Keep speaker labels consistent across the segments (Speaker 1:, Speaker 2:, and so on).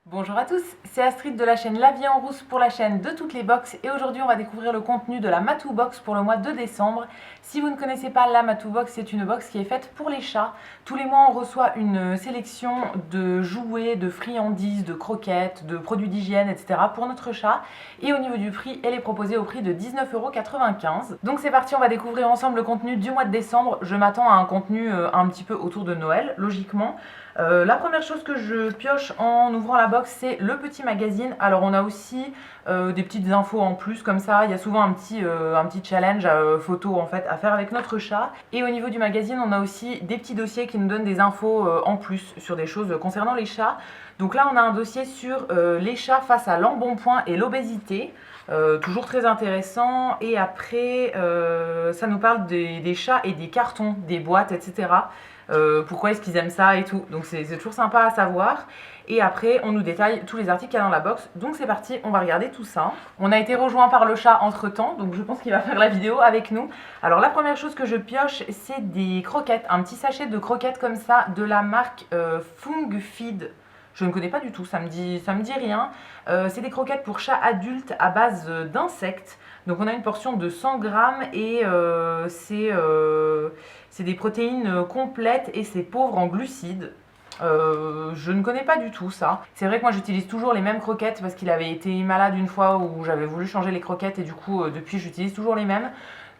Speaker 1: Bonjour à tous, c'est Astrid de la chaîne La Vie en Rousse pour la chaîne de toutes les box et aujourd'hui on va découvrir le contenu de la Matou Box pour le mois de décembre. Si vous ne connaissez pas la Matou Box, c'est une box qui est faite pour les chats. Tous les mois on reçoit une sélection de jouets, de friandises, de croquettes, de produits d'hygiène, etc. pour notre chat. Et au niveau du prix, elle est proposée au prix de 19,95 €. Donc c'est parti, on va découvrir ensemble le contenu du mois de décembre. Je m'attends à un contenu un petit peu autour de Noël, logiquement. La première chose que je pioche en ouvrant la box, c'est le petit magazine. Alors on a aussi des petites infos en plus comme ça. Il y a souvent un petit challenge photo en fait à faire avec notre chat. Et au niveau du magazine, on a aussi des petits dossiers qui nous donnent des infos en plus sur des choses concernant les chats. Donc là on a un dossier sur les chats face à l'embonpoint et l'obésité. Toujours très intéressant. Et après ça nous parle des chats et des cartons, des boîtes, etc. Pourquoi est-ce qu'ils aiment ça et tout. Donc c'est toujours sympa à savoir. Et après on nous détaille tous les articles qu'il y a dans la box. Donc c'est parti, on va regarder tout ça. On a été rejoint par le chat entre temps, donc je pense qu'il va faire la vidéo avec nous. Alors la première chose que je pioche, c'est des croquettes, un petit sachet de croquettes comme ça de la marque Fung Feed. Je ne connais pas du tout, ça me dit rien. C'est des croquettes pour chats adultes à base d'insectes. Donc on a une portion de 100 grammes et c'est des protéines complètes et c'est pauvre en glucides. Je ne connais pas du tout ça. C'est vrai que moi j'utilise toujours les mêmes croquettes parce qu'il avait été malade une fois où j'avais voulu changer les croquettes et du coup depuis j'utilise toujours les mêmes.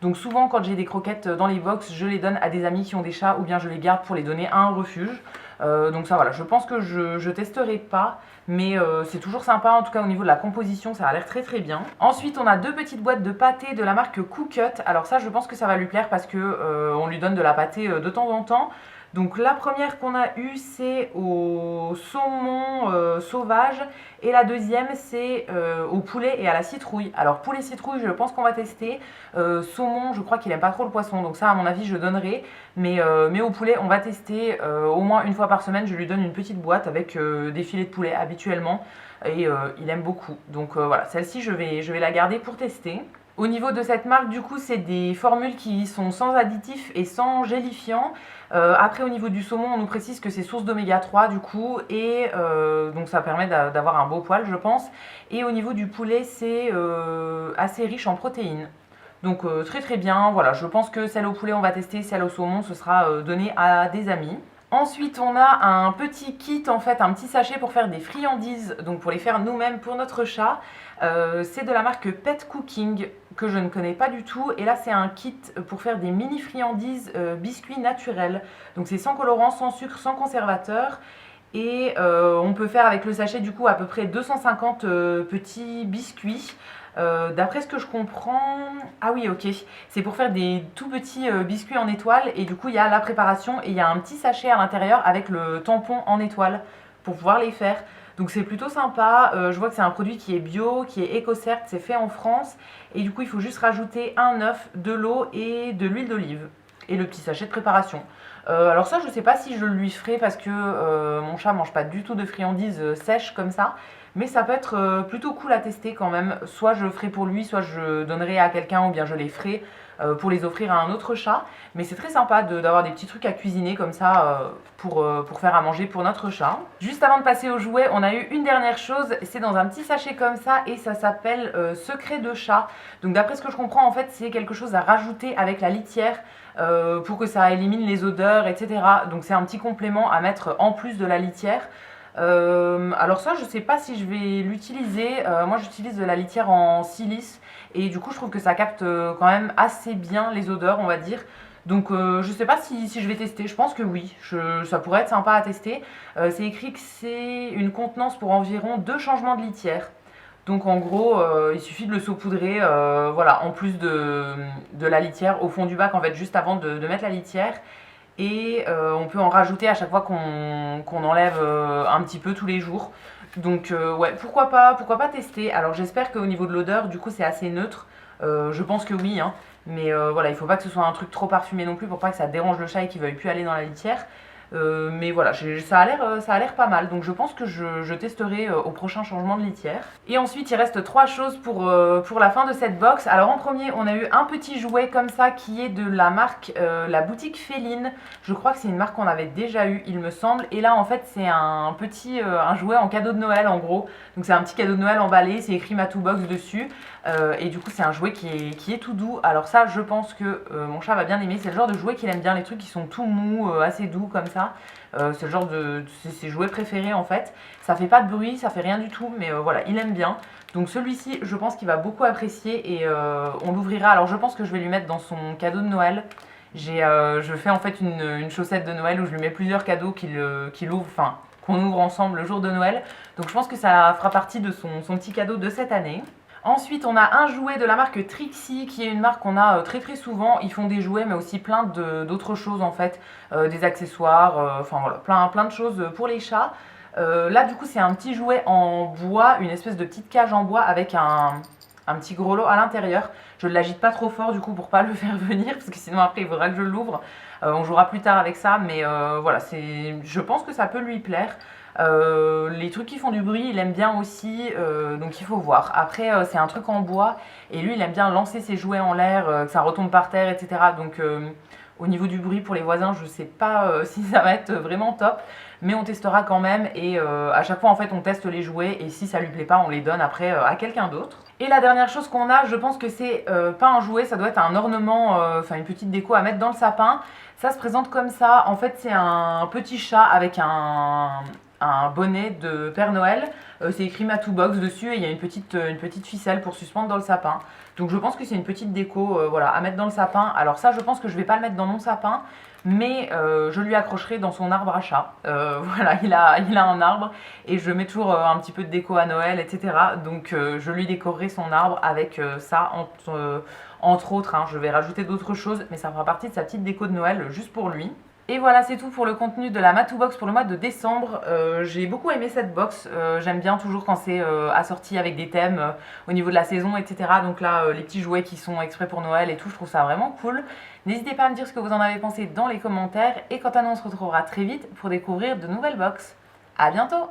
Speaker 1: Donc souvent quand j'ai des croquettes dans les box, je les donne à des amis qui ont des chats ou bien je les garde pour les donner à un refuge. Donc ça voilà, je pense que je testerai pas, mais c'est toujours sympa en tout cas au niveau de la composition, ça a l'air très très bien. Ensuite on a deux petites boîtes de pâté de la marque Cookut. Alors ça je pense que ça va lui plaire parce que on lui donne de la pâté de temps en temps. Donc la première qu'on a eue c'est au saumon sauvage et la deuxième c'est au poulet et à la citrouille. Alors poulet citrouille je pense qu'on va tester, saumon je crois qu'il aime pas trop le poisson donc ça à mon avis je donnerai, mais au poulet on va tester au moins une fois par semaine. Je lui donne une petite boîte avec des filets de poulet habituellement et il aime beaucoup. Donc voilà, celle-ci je vais la garder pour tester. Au niveau de cette marque, du coup, c'est des formules qui sont sans additifs et sans gélifiants. Après, au niveau du saumon, on nous précise que c'est source d'oméga 3, du coup, et donc ça permet d'avoir un beau poil, je pense. Et au niveau du poulet, c'est assez riche en protéines. Donc très très bien, voilà, je pense que celle au poulet, on va tester, celle au saumon, ce sera donné à des amis. Ensuite, on a un petit kit, en fait, un petit sachet pour faire des friandises, donc pour les faire nous-mêmes pour notre chat. C'est de la marque Pet Cooking, que je ne connais pas du tout. Et là, c'est un kit pour faire des mini friandises biscuits naturels. Donc c'est sans colorant, sans sucre, sans conservateur. Et on peut faire avec le sachet du coup à peu près 250 petits biscuits. D'après ce que je comprends, ah oui ok, c'est pour faire des tout petits biscuits en étoile et du coup il y a la préparation et il y a un petit sachet à l'intérieur avec le tampon en étoile pour pouvoir les faire. Donc c'est plutôt sympa, je vois que c'est un produit qui est bio, qui est éco-cert, c'est fait en France et du coup il faut juste rajouter un œuf, de l'eau et de l'huile d'olive et le petit sachet de préparation. Alors ça je sais pas si je lui ferai parce que mon chat mange pas du tout de friandises sèches comme ça, mais ça peut être plutôt cool à tester quand même. Soit je le ferai pour lui, soit je donnerai à quelqu'un ou bien je les ferai pour les offrir à un autre chat. Mais c'est très sympa d'avoir des petits trucs à cuisiner comme ça pour faire à manger pour notre chat. Juste avant de passer aux jouets, on a eu une dernière chose, c'est dans un petit sachet comme ça et ça s'appelle Secret de chat. Donc d'après ce que je comprends en fait c'est quelque chose à rajouter avec la litière pour que ça élimine les odeurs, etc. Donc c'est un petit complément à mettre en plus de la litière. Alors ça je sais pas si je vais l'utiliser, moi j'utilise de la litière en silice et du coup je trouve que ça capte quand même assez bien les odeurs on va dire. Donc je sais pas si je vais tester, je pense que oui, ça pourrait être sympa à tester. C'est écrit que c'est une contenance pour environ 2 changements de litière. Donc en gros il suffit de le saupoudrer voilà, en plus de la litière au fond du bac en fait juste avant de mettre la litière. Et on peut en rajouter à chaque fois qu'on enlève un petit peu tous les jours. Donc ouais, pourquoi pas tester. Alors j'espère qu'au niveau de l'odeur, du coup c'est assez neutre. Je pense que oui, hein. Mais voilà, il faut pas que ce soit un truc trop parfumé non plus pour pas que ça dérange le chat et qu'il veuille plus aller dans la litière. Mais voilà, ça a l'air pas mal, donc je pense que je testerai au prochain changement de litière. Et ensuite il reste 3 choses pour la fin de cette box. Alors en premier on a eu un petit jouet comme ça qui est de la marque la boutique Féline. Je crois que c'est une marque qu'on avait déjà eu il me semble, et là en fait c'est un petit un jouet en cadeau de Noël en gros. Donc c'est un petit cadeau de Noël emballé, c'est écrit Matou Box dessus, et du coup c'est un jouet qui est tout doux. Alors ça je pense que mon chat va bien aimer, c'est le genre de jouet qu'il aime bien, les trucs qui sont tout mous, assez doux comme ça. C'est le genre c'est ses jouets préférés en fait. Ça fait pas de bruit, ça fait rien du tout, mais voilà, il aime bien. Donc celui-ci, je pense qu'il va beaucoup apprécier, et on l'ouvrira. Alors je pense que je vais lui mettre dans son cadeau de Noël. Je fais en fait une chaussette de Noël où je lui mets plusieurs cadeaux qu'il ouvre, enfin qu'on ouvre ensemble le jour de Noël. Donc je pense que ça fera partie de son petit cadeau de cette année. Ensuite, on a un jouet de la marque Trixie, qui est une marque qu'on a très très souvent. Ils font des jouets, mais aussi plein d'autres choses en fait, des accessoires, enfin voilà, plein de choses pour les chats. Là, du coup, c'est un petit jouet en bois, une espèce de petite cage en bois avec un petit grelot à l'intérieur. Je ne l'agite pas trop fort du coup pour pas le faire venir, parce que sinon après il faudra que je l'ouvre. On jouera plus tard avec ça, mais voilà, je pense que ça peut lui plaire. Les trucs qui font du bruit, il aime bien aussi, donc il faut voir. Après, c'est un truc en bois, et lui, il aime bien lancer ses jouets en l'air, que ça retombe par terre, etc. Donc, au niveau du bruit pour les voisins, je sais pas si ça va être vraiment top, mais on testera quand même, et à chaque fois, en fait, on teste les jouets, et si ça lui plaît pas, on les donne après à quelqu'un d'autre. Et la dernière chose qu'on a, je pense que c'est pas un jouet, ça doit être un ornement, enfin une petite déco à mettre dans le sapin. Ça se présente comme ça. En fait, c'est un petit chat avec un bonnet de Père Noël. C'est écrit Matou Box dessus, et il y a une petite ficelle pour suspendre dans le sapin. Donc je pense que c'est une petite déco voilà, à mettre dans le sapin. Alors ça, je pense que je vais pas le mettre dans mon sapin, mais je lui accrocherai dans son arbre à chat. Voilà, il a un arbre, et je mets toujours un petit peu de déco à Noël, etc. Donc je lui décorerai son arbre avec ça, entre autres. Hein. Je vais rajouter d'autres choses, mais ça fera partie de sa petite déco de Noël juste pour lui. Et voilà, c'est tout pour le contenu de la Matou Box pour le mois de décembre. J'ai beaucoup aimé cette box. J'aime bien toujours quand c'est assorti avec des thèmes au niveau de la saison, etc. Donc là, les petits jouets qui sont exprès pour Noël et tout, je trouve ça vraiment cool. N'hésitez pas à me dire ce que vous en avez pensé dans les commentaires. Et quant à nous, on se retrouvera très vite pour découvrir de nouvelles box. À bientôt!